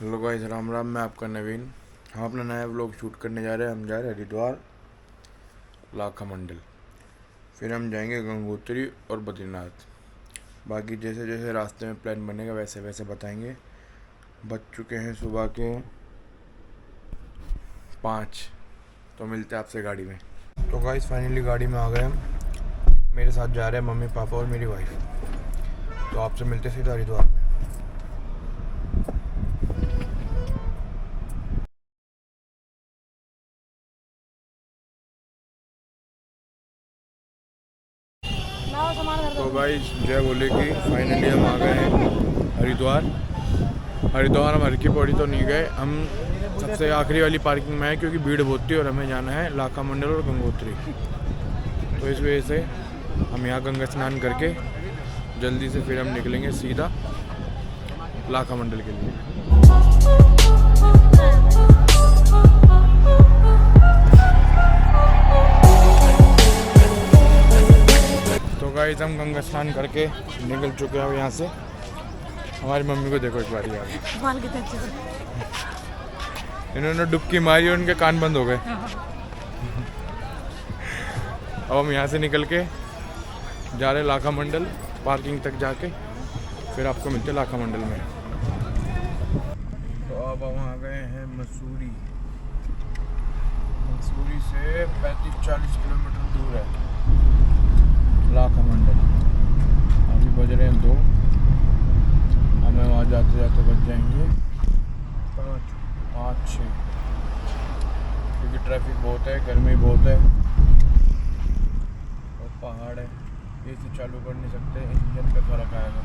Hello guys, Ram Ram. मैं आपका नवीन। हम अपना नया व्लॉग शूट करने जा रहे हैं। हम जा रहे हैं हरिद्वार, लाखा मंडल, फिर हम जाएंगे गंगोत्री और बद्रीनाथ। बाकी जैसे जैसे रास्ते में प्लान बनेगा वैसे वैसे बताएंगे। बज चुके हैं सुबह के 5। तो मिलते हैं आपसे गाड़ी में। तो गाइस फाइनली गाड़ी में आ गए हम। मेरे साथ जा रहे हैं मम्मी पापा और मेरी वाइफ। तो आपसे मिलते सीधा हरिद्वार में। तो गाइस जय बोले कि फाइनली हम आ गए हैं हरिद्वार। हम हर की पौड़ी तो नहीं गए। हम सबसे आखिरी वाली पार्किंग में है क्योंकि भीड़ बहुत थी और हमें जाना है लाखा मंडल और गंगोत्री। तो इस वजह से हम यहाँ गंगा स्नान करके जल्दी से फिर हम निकलेंगे सीधा लाखा मंडल के लिए। तो गाइस हम गंगा स्नान करके निकल चुके हैं यहाँ से। हमारी मम्मी को देखो एक बार यार, इन्होंने डुबकी मारी और उनके कान बंद हो गए। अब हम यहाँ से निकल के जा रहे लाखा मंडल। पार्किंग तक जाके फिर आपको मिलते लाखा मंडल में। तो अब हम आ गए हैं मसूरी। मसूरी से 35-40 किलोमीटर दूर है लाखा मंडल। अभी बज रहे हैं 2। हमें वहाँ जाते जाते बच जाएंगे 5-6, क्योंकि ट्रैफिक बहुत है, गर्मी बहुत है और पहाड़ है। एसी चालू कर नहीं सकते, इंजन पे फर्क आएगा।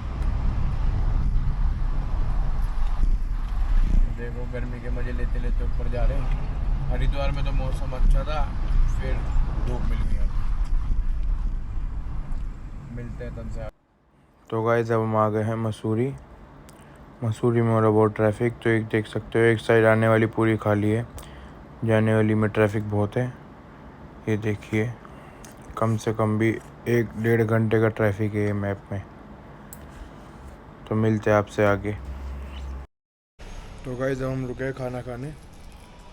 देखो गर्मी के मजे लेते लेते ऊपर जा रहे हैं। हरिद्वार में तो मौसम अच्छा था, फिर धूप मिल गई। मिलते हैं तब से। तो गाइस अब हम आ गए हैं मसूरी। मसूरी में हो रहा बहुत ट्रैफिक। तो एक देख सकते हो, एक साइड आने वाली पूरी खाली है, जाने वाली में ट्रैफिक बहुत है। ये देखिए, कम से कम भी 1-1.5 घंटे का ट्रैफिक है ये मैप में। तो मिलते हैं आपसे आगे। तो गाइस अब हम रुके खाना खाने।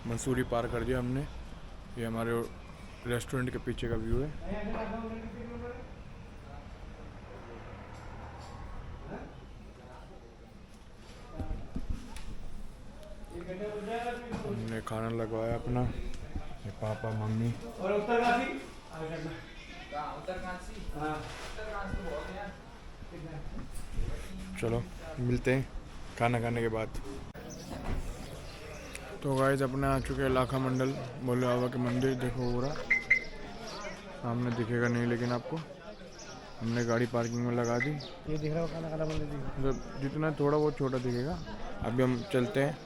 मसूरी पार कर दिया हमने। ये हमारे रेस्टोरेंट के पीछे का व्यू है। हमने खाना लगवाया अपना, ये पापा मम्मी। चलो मिलते हैं खाना खाने के बाद। तो गाइस अपने आ चुके हैं लाखा मंडल, भोले बाबा के मंदिर। देखो हो रहा सामने, दिखेगा नहीं लेकिन आपको। हमने गाड़ी पार्किंग में लगा दी। ये दिख रहा है काला मंदिर, मतलब जितना थोड़ा बहुत छोटा दिखेगा। अभी हम चलते हैं,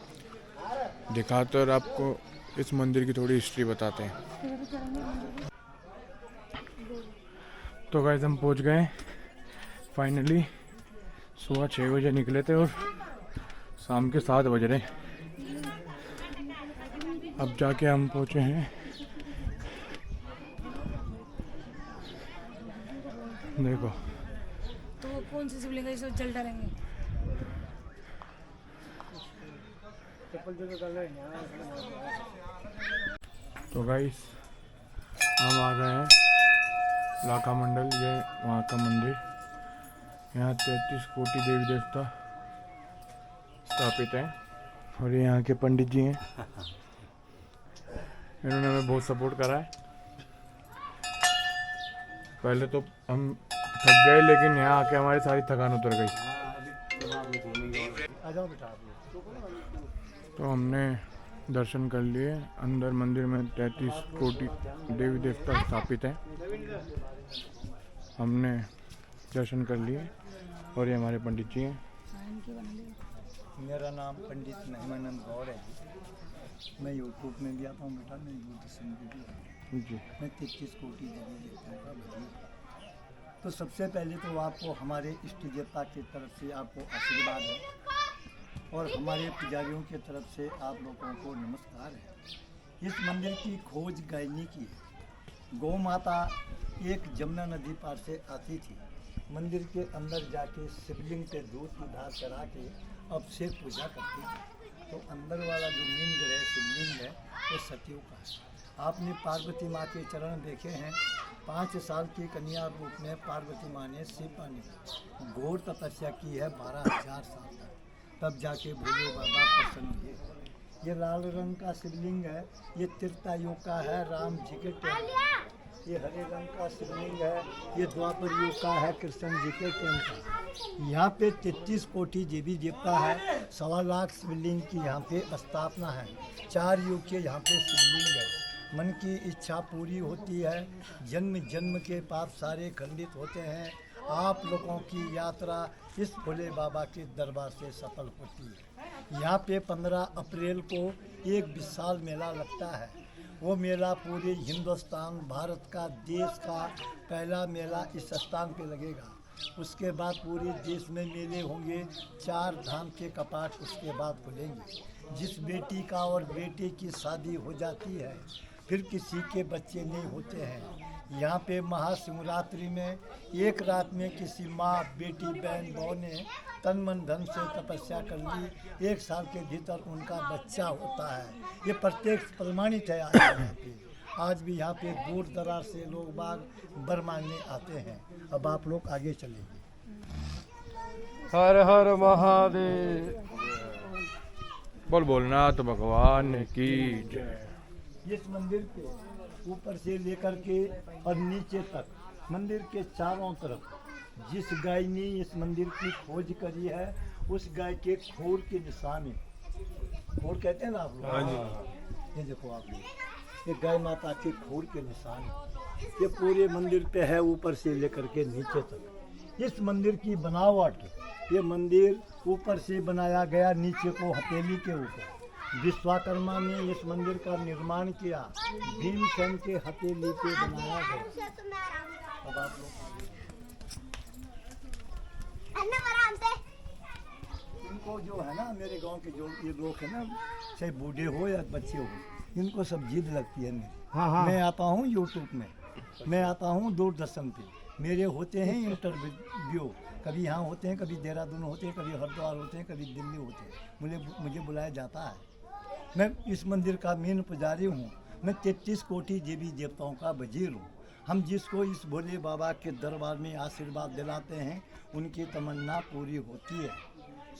दिखाते और आपको इस मंदिर की थोड़ी हिस्ट्री बताते हैं। तो गाइस हम पहुंच गए फाइनली। सुबह 6 बजे निकले थे और शाम के 7 बज रहे। अब जाके हम पहुंचे हैं, देखो। तो वो कौन सी शिवलिंग है, जल डालेंगे। तो गाइस हम आ गए हैं लाखा मंडल। ये वहाँ का मंदिर। यहाँ 33 कोटि देवी देवता स्थापित हैं और ये यहाँ के पंडित जी हैं। इन्होंने हमें बहुत सपोर्ट करा है। पहले तो हम थक गए, लेकिन यहाँ आके हमारी सारी थकान उतर गई। तो हमने दर्शन कर लिए। अंदर मंदिर में 33 कोटि देवी देवता स्थापित हैं। हमने दर्शन कर लिए और ये हमारे पंडित जी हैं। मेरा नाम पंडित महिमानंद गौड़ है। मैं यूट्यूब में भी आता हूँ बेटा, मैं यूट्यूब भी जी। मैं 33 कोटि देवी देवताओं का भजन। तो सबसे पहले तो आपको हमारे इष्ट देवता की तरफ से आपको आशीर्वाद है और हमारे पुजारियों की तरफ से आप लोगों को नमस्कार है। इस मंदिर की खोज गायनी की है। गौ माता एक जमुना नदी पार से आती थी, मंदिर के अंदर जाके शिवलिंग पे दूध की धार चढ़ा के अभिषेक पूजा करती थी। तो अंदर वाला जो मेन ग्रह शिवलिंग है वो सतयुग का है। आपने पार्वती माँ के चरण देखे हैं। 5 साल की कन्या रूप में पार्वती माँ ने शिव ने घोर तपस्या की है 12,000 साल तक, तब जाके भोले बाबा प्रसन्न हुए। ये लाल रंग का शिवलिंग है, ये त्रेता युग का है, राम जी के टेम्पल। ये हरे रंग का शिवलिंग है, ये द्वापर युग का है, कृष्ण जी के टेम्पल। यहाँ पे 33 कोटि देवी देवता है, 1.25 लाख शिवलिंग की यहाँ पे स्थापना है। 4 युग के यहाँ पे शिवलिंग है। मन की इच्छा पूरी होती है, जन्म जन्म के पाप सारे खंडित होते हैं। आप लोगों की यात्रा इस भोले बाबा के दरबार से सफल होती है। यहाँ पे 15 अप्रैल को एक विशाल मेला लगता है। वो मेला पूरे हिंदुस्तान भारत का देश का पहला मेला इस स्थान पे लगेगा। उसके बाद पूरे देश में मेले होंगे। 4 धाम के कपाट उसके बाद खुलेंगे। जिस बेटी का और बेटे की शादी हो जाती है, फिर किसी के बच्चे नहीं होते हैं। यहाँ पे महाशिवरात्रि में एक रात में किसी माँ, बेटी, बहन, बहू ने तन मन धन से तपस्या कर ली, 1 साल के भीतर उनका बच्चा होता है। ये प्रत्यक्ष प्रमाणित है। आज भी यहाँ पे दूर दराज से लोग बाग वर मांगने आते हैं। अब आप लोग आगे चलेंगे। हर हर महादेव। बोल भोलेनाथ भगवान की जय। इस मंदिर के ऊपर से लेकर के और नीचे तक मंदिर के चारों तरफ जिस गाय ने इस मंदिर की खोज करी है, उस गाय के खोर के निशान है। खोर कहते हैं ना आप लोग। ये देखो आप लोग, ये गाय माता के खोर के निशान है। ये पूरे मंदिर पे है, ऊपर से लेकर के नीचे तक। इस मंदिर की बनावट, ये मंदिर ऊपर से बनाया गया, नीचे को हथेली के ऊपर। विश्वकर्मा ने इस मंदिर का निर्माण किया, भीमसेन के हथेली पे बनाया गया। अब आप लोग इनको जो है ना, मेरे गांव के जो ये लोग हैं ना, चाहे बूढ़े हो या बच्चे हो, इनको सब जिद लगती है मेरी। हाँ। मैं आता हूँ यूट्यूब में, मैं आता हूँ दूरदर्शन पे, मेरे होते हैं इंटरव्यू। कभी यहाँ होते हैं, कभी देहरादून होते हैं, कभी हरिद्वार होते हैं, कभी दिल्ली होते हैं। मुझे बुलाया जाता है। मैं इस मंदिर का मेन पुजारी हूँ। मैं 33 कोटि देवी देवताओं का वजीर हूँ। हम जिसको इस भोले बाबा के दरबार में आशीर्वाद दिलाते हैं, उनकी तमन्ना पूरी होती है।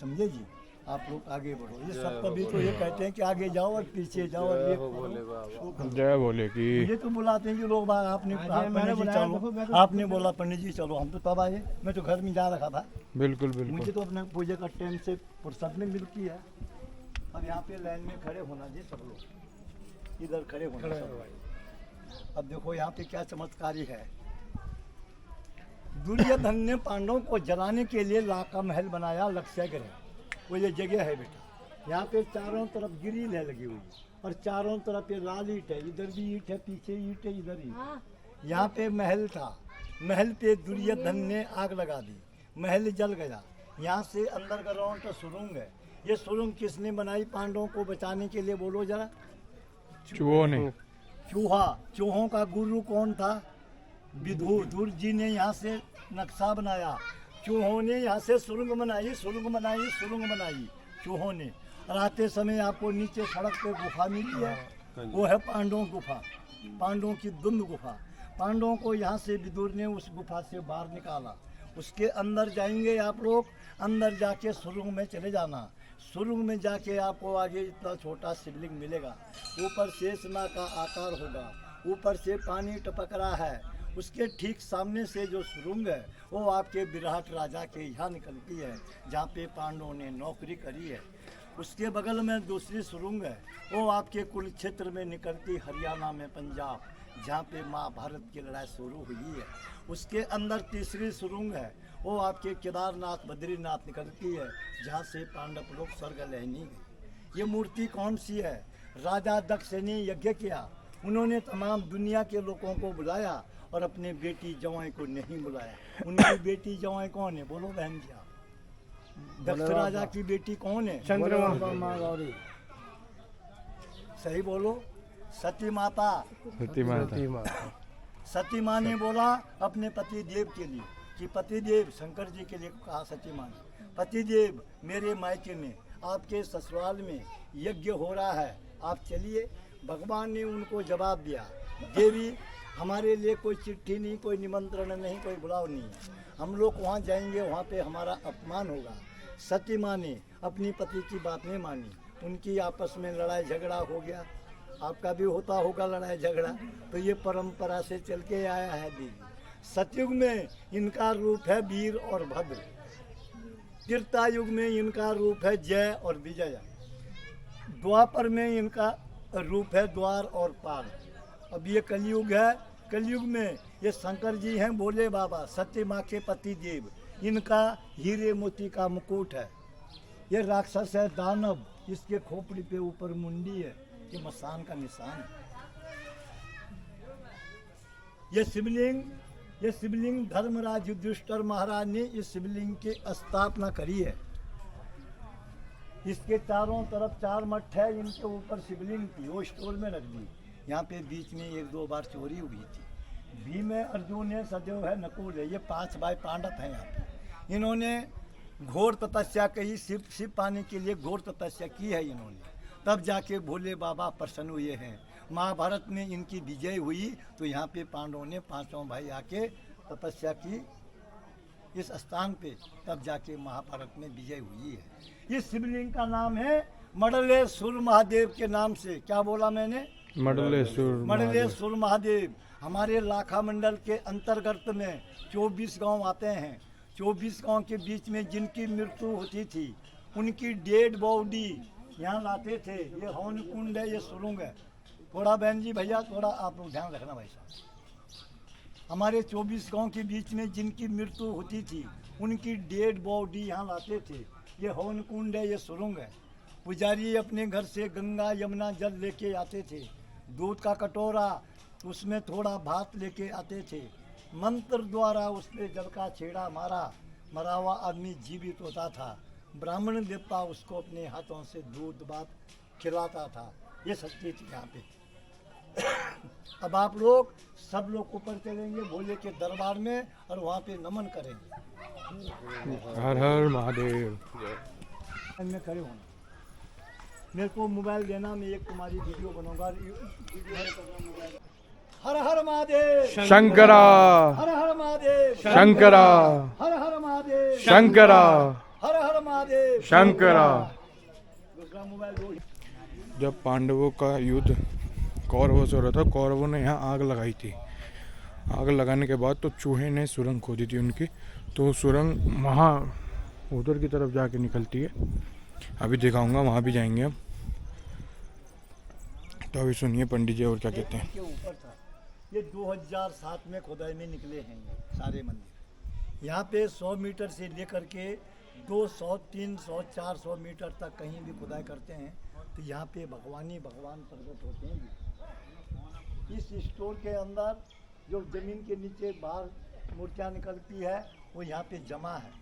समझे जी। आप लोग आगे बढ़ो। ये सब कभी तो ये कहते हैं कि आगे जाओ और पीछे जाओ और ये जय भोले की। ये तो बुलाते हैं कि लोग बाग। आपने पंडित जी चलो, आपने बोला पंडित जी चलो, हम तो तब आए। मैं तो घर में जा रखा था। बिल्कुल बिल्कुल। मुझे तो अपने पूजा का टाइम से फुर्सत में मिलती है। अब यहाँ पे लाइन में खड़े होना जी सब लोग, इधर खड़े होना सब। अब देखो यहाँ पे क्या चमत्कारी है। दुर्योधन ने पांडवों को जलाने के लिए लाख का महल बनाया, लक्ष्यगृह। वो ये जगह है बेटा। यहाँ पे चारों तरफ ग्रिल है लगी हुई, और चारों तरफ ये लाल ईंट है। इधर भी ईंट है, पीछे ईंट है, इधर ही। यहाँ पे महल था। महल पे दुर्योधन ने आग लगा दी, महल जल गया। यहाँ से अंदर ग्राउंड का सुरंग है। ये सुरंग किसने बनाई पांडवों को बचाने के लिए, बोलो जरा। चूहों ने। चूहों का गुरु कौन था? विदुर जी ने यहाँ से नक्शा बनाया। चूहों ने यहाँ से सुरंग बनाई, सुरंग बनाई, सुरंग बनाई चूहों ने। और आते समय आपको नीचे सड़क पे गुफा मिली है, वो है पांडवों गुफा, पांडवों की दुंद गुफा। पांडवों को यहाँ से विदुर ने उस गुफा से बाहर निकाला। उसके अंदर जाएंगे आप लोग, अंदर जाके सुरंग में चले जाना। सुरंग में जाके आपको आगे इतना छोटा शिवलिंग मिलेगा। ऊपर शेषनाग का आकार होगा, ऊपर से पानी टपक रहा है। उसके ठीक सामने से जो सुरंग है, वो आपके विराट राजा के यहाँ निकलती है, जहाँ पे पांडवों ने नौकरी करी है। उसके बगल में दूसरी सुरंग है, वो आपके कुरुक्षेत्र में निकलती, हरियाणा में, पंजाब, जहाँ पे महाभारत की लड़ाई शुरू हुई है। उसके अंदर तीसरी सुरंग है, वो आपके केदारनाथ, बद्रीनाथ निकलती है, जहाँ से पांडव लोग स्वर्ग लेने गए। ये मूर्ति कौन सी है? राजा दक्ष ने यज्ञ किया। उन्होंने तमाम दुनिया के लोगों को बुलाया और अपने बेटी जवाई को नहीं बुलाया। उनकी बेटी जवाई कौन है, बोलो बहन जी आप। दक्ष राजा की बेटी कौन है? चंद्रमा गौरी। सही बोलो। सती माता। सती माता। सती माँ ने बोला अपने पति देव के लिए कि पति देव, शंकर जी के लिए कहा सती माँ ने, पति देव मेरे मायके में आपके ससुराल में यज्ञ हो रहा है, आप चलिए। भगवान ने उनको जवाब दिया, देवी हमारे लिए कोई चिट्ठी नहीं, कोई निमंत्रण नहीं, कोई बुलाव नहीं है, हम लोग वहाँ जाएंगे, वहाँ पे हमारा अपमान होगा। सती माँ ने अपनी पति की बात नहीं मानी, उनकी आपस में लड़ाई झगड़ा हो गया। आपका भी होता होगा लड़ाई झगड़ा, तो ये परंपरा से चल के आया है दीदी। सतयुग में इनका रूप है वीर और भद्र, त्रेता युग में इनका रूप है जय और विजय, द्वापर में इनका रूप है द्वार और पार। अब ये कलयुग है, कलयुग में ये शंकर जी हैं भोले बाबा, सती माँ के पति देव, इनका हीरे मोती का मुकुट है। ये राक्षस है दानव, इसके खोपड़ी पे ऊपर मुंडी है, ये मसान का निशान है। ये शिवलिंग धर्मराज युधिष्ठिर महाराज ने इस शिवलिंग की स्थापना करी है। इसके चारों तरफ 4 मठ है, इनके ऊपर शिवलिंग थी, वो स्टोर में रख दी। यहाँ पे बीच में 1-2 बार चोरी हुई थी। भीम है, अर्जुन है, सदैव है, नकुल है, ये 5 भाई पांडव हैं। यहाँ पे इन्होंने घोर तपस्या कही, शिव पाने के लिए घोर तपस्या की है इन्होंने, तब जाके भोले बाबा प्रसन्न हुए हैं। महाभारत में इनकी विजय हुई तो यहाँ पे पांडवों ने 5 भाई आके तपस्या की इस स्थान पे, तब जाके महाभारत में विजय हुई है। इस शिवलिंग का नाम है मडलेश्वर महादेव के नाम से। क्या बोला मैंने? मडलेश्वर महादेव। हमारे लाखा मंडल के अंतर्गत में 24 गांव आते हैं। 24 गांव के बीच में जिनकी मृत्यु होती थी, उनकी डेड बॉडी यहाँ लाते थे। ये हवन कुंड है, ये सुरुंग है। थोड़ा बहन जी भैया, थोड़ा आप लोग ध्यान रखना भाई साहब। हमारे 24 गांव के बीच में जिनकी मृत्यु होती थी, उनकी डेड बॉडी यहाँ लाते थे। ये हवन कुंड है, ये सुरुंग है। पुजारी अपने घर से गंगा यमुना जल लेके आते थे, दूध का कटोरा, उसमें थोड़ा भात लेके आते थे। मंत्र द्वारा उसने जल का छेड़ा मारा, मरा हुआ आदमी जीवित होता था। ब्राह्मण देवता उसको अपने हाथों से दूध भात खिलाता था। ये सच्ची थी यहाँ पे। अब आप लोग सब लोग ऊपर चलेंगे भोले के दरबार में और वहाँ पे नमन करेंगे। हर हर महादेव। में खड़े होना, मेरे को मोबाइल देना, मैं एक तुम्हारी वीडियो बनाऊंगा। हर हर महादेव शंकरा, हर हर महादेव शंकरा, हर हर महादेव शंकरा, हर हर महादेव शंकरा। दूसरा मोबाइल दो। जब पांडवों का युद्ध कौरवों से हो रहा था, कौरवों ने यहाँ आग लगाई थी। आग लगाने के बाद तो चूहे ने सुरंग खोदी थी उनकी, तो सुरंग वहाँ उधर की तरफ जाके निकलती है। अभी दिखाऊंगा, वहाँ भी जाएंगे अब। तो अभी सुनिए पंडित जी और क्या कहते हैं। के ऊपर था ये 2007 में खुदाई में निकले हैं ये सारे मंदिर। यहाँ पे 100 मीटर से लेकर के 200, 300, 400 मीटर तक कहीं भी खुदाई करते हैं तो यहाँ पे भगवान प्रकट होते हैं। इस स्टोर के अंदर जो जमीन के नीचे बाहर मूर्तियाँ निकलती है वो यहाँ पे जमा है।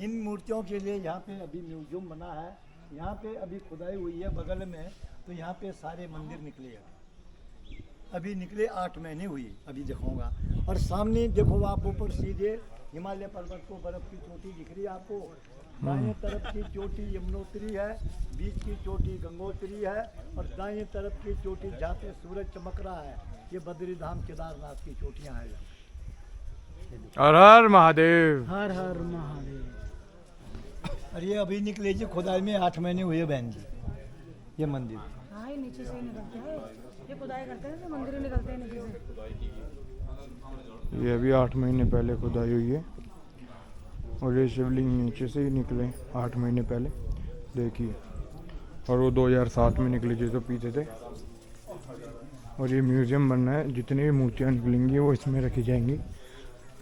इन मूर्तियों के लिए यहाँ पे अभी म्यूजियम बना है। यहाँ पे अभी खुदाई हुई है बगल में, तो यहाँ पे सारे मंदिर निकले हैं। अभी निकले 8 महीने हुई, अभी दिखाऊंगा। और सामने देखो आप ऊपर सीधे हिमालय पर्वत को बर्फ की चोटी दिख रही है आपको। दाएं तरफ की चोटी यमुनोत्री है, बीच की चोटी गंगोत्री है और दाएं तरफ की चोटी जहाँ पे सूरज चमक रहा है ये बद्रीधाम केदारनाथ की चोटियाँ हैं। हर हर महादेव, हर हर महादेव। और ये अभी निकले जी खुदाई में 8 महीने हुए बहन जी। ये मंदिर हाँ, ये नीचे से ही निकलते हैं, ये खुदाई करते हैं तो मंदिर ही निकलते हैं नीचे से। ये अभी 8 महीने पहले खुदाई हुई है और ये शिवलिंग नीचे से ही निकले 8 महीने पहले, देखिए। और वो 2007 में निकले जो पीछे थे। और ये म्यूजियम बनना है, जितनी भी मूर्तियाँ निकलेंगी वो इसमें रखी जाएंगी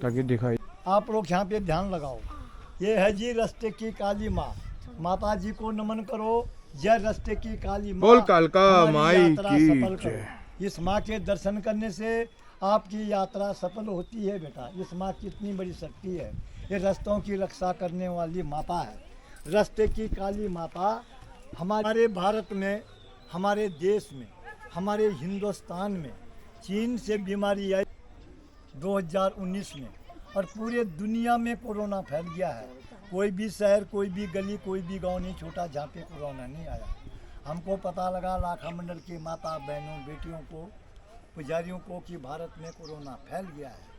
ताकि दिखाई। आप लोग यहाँ पे ध्यान लगाओ। ये है जी रास्ते की काली माँ, माता जी को नमन करो। जय रास्ते की काली माँ, बोल कालका हमारी माई यात्रा की सफल जय। करो। इस माँ के दर्शन करने से आपकी यात्रा सफल होती है बेटा। इस माँ की इतनी बड़ी शक्ति है। ये रास्तों की रक्षा करने वाली माता है। रास्ते की काली माता हमारे भारत में, हमारे देश में, हमारे हिंदुस्तान में चीन से बीमारी आई 2019 में और पूरे दुनिया में कोरोना फैल गया है। कोई भी शहर, कोई भी गली, कोई भी गांव नहीं छोटा जहाँ पे कोरोना नहीं आया। हमको पता लगा लाखा मंडल के माता बहनों बेटियों को, पुजारियों को कि भारत में कोरोना फैल गया है।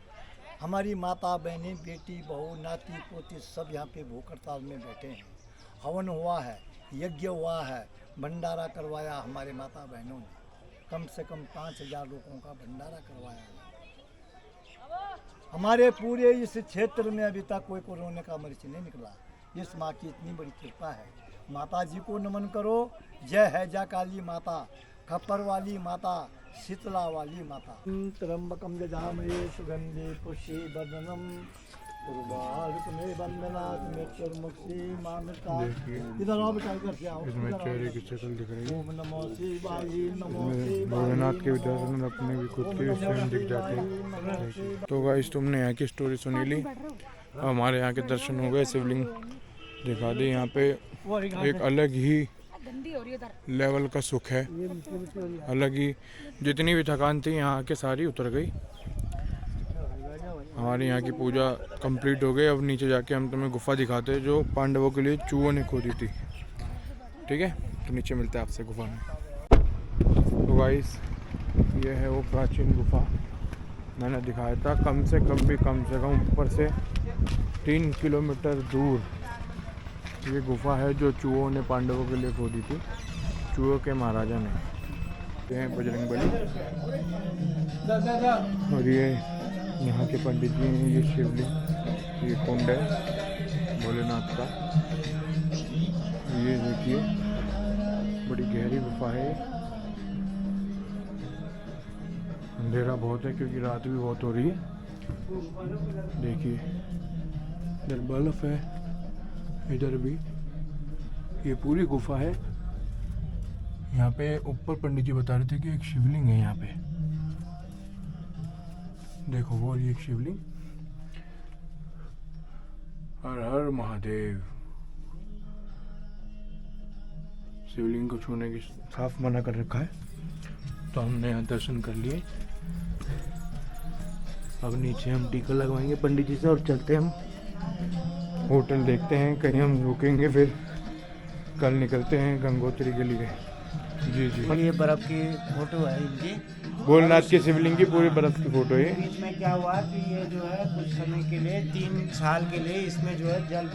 हमारी माता बहनें, बेटी बहू, नाती पोती सब यहाँ पे भूख हड़ताल में बैठे हैं। हवन हुआ है, यज्ञ हुआ है, भंडारा करवाया हमारे माता बहनों ने। कम से कम 5000 लोगों का भंडारा करवाया है। हमारे पूरे इस क्षेत्र में अभी तक कोई कोरोना का मरीज नहीं निकला। इस माँ की इतनी बड़ी कृपा है। माता जी को नमन करो। जय है जय काली माता, खप्पर वाली माता, शीतला वाली माता। त्र्यंबकम यजामहे सुगंधे पुष्टिवर्धनम उर्वारुकमे वंदनात् मृत्युर्मुक्षी मामृता। इधर आओ बेटा, इधर से आओ। इसमें चेहरे की शक्ल दिख रही है। ओम नमो शिवाय, नमो इसमें भोलेनाथ के दर्शन अपने भी खुद के स्वयं दिख जाते हैं। तो गाइस तुमने यहाँ की स्टोरी सुनी ली, हमारे यहाँ के दर्शन हो गए। शिवलिंग दिखा दी। यहाँ पे एक अलग ही लेवल का सुख है, अलग ही। जितनी भी थकान थी यहाँ के सारी उतर गई। हमारे यहाँ की पूजा कंप्लीट हो गई। अब नीचे जाके हम तुम्हें गुफा दिखाते हैं जो पांडवों के लिए चूहों ने खोदी थी। ठीक है, तो नीचे मिलते हैं आपसे गुफा में। तो गाइस ये है वो प्राचीन गुफा मैंने दिखाया था। कम से कम ऊपर से 3 किलोमीटर दूर ये गुफा है जो चूहों ने पांडवों के लिए खोदी थी, चूहों के महाराजा ने। ये हैं बजरंगबली और ये यहाँ के पंडित जी हैं। ये शिवलिंग, ये कुंड है भोलेनाथ का। ये देखिए बड़ी गहरी गुफा है। अंधेरा बहुत है क्योंकि रात भी बहुत हो रही है। देखिए इधर बल्ब है, इधर भी। ये पूरी गुफा है। यहाँ पे ऊपर पंडित जी बता रहे थे कि एक शिवलिंग है यहाँ पे। देखो वो एक शिवलिंग। हर हर महादेव। शिवलिंग को छूने की साफ मना कर रखा है, तो हमने यहाँ दर्शन कर लिए। अब नीचे हम टीका लगवाएंगे पंडित जी से और चलते हम होटल देखते हैं, कहीं हम रुकेंगे, फिर कल निकलते हैं गंगोत्री के लिए। जी जी। और ये बर्फ की फोटो है इनकी, भोलेनाथ के शिवलिंग की पूरी बर्फ की फोटो है। बीच में क्या हुआ कि ये जो है कुछ समय के लिए 3 साल के लिए इसमें जो है जल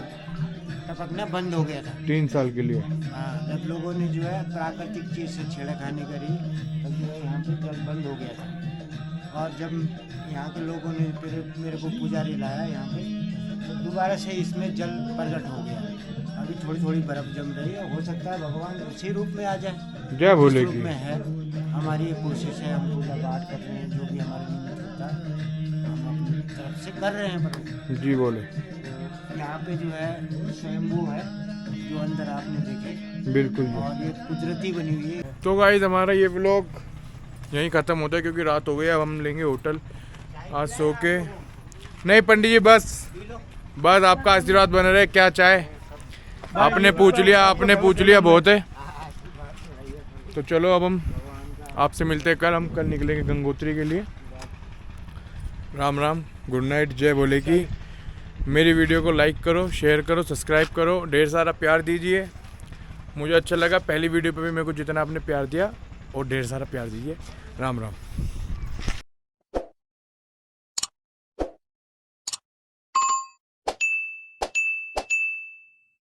टपकना बंद हो गया था। 3 साल के लिए। हाँ, जब लोगों ने जो है प्राकृतिक चीज़ से छेड़खानी करी तब जो है यहाँ पे जल बंद हो गया था। और जब यहाँ के लोगों ने फिर मेरे को पुजारी लाया यहाँ पे, तो दोबारा से इसमें जल प्रकट हो गया। अभी थोड़ी थोड़ी बर्फ जम रही है, हो सकता है भगवान उसी रूप में आ जाए। जय भोले रूप की। में है। हमारी ये कोशिश है, हम पूजा पाठ कर रहे हैं, जो भी हमारे निमित्त होता है हम अपनी तरफ से कर रहे हैं। पर जी बोले। तो यहाँ पे जो है स्वयंभू है जो अंदर आपने देखे, बिल्कुल। और ये कुदरती बनी हुई है। तो गाइस हमारा ये व्लॉग यहीं ख़त्म होता है क्योंकि रात हो गई। अब हम लेंगे होटल आज सो के। नहीं पंडित जी, बस आपका आशीर्वाद बने रहे। क्या चाहे आपने पूछ लिया बहुत है। तो चलो अब हम आपसे मिलते हैं कल। हम कल निकलेंगे गंगोत्री के लिए। राम राम, गुड नाइट, जय भोले की। मेरी वीडियो को लाइक करो, शेयर करो, सब्सक्राइब करो, ढेर सारा प्यार दीजिए। मुझे अच्छा लगा पहली वीडियो पे भी मेरे को जितना आपने प्यार दिया और ढेर सारा प्यार दीजिए। राम राम।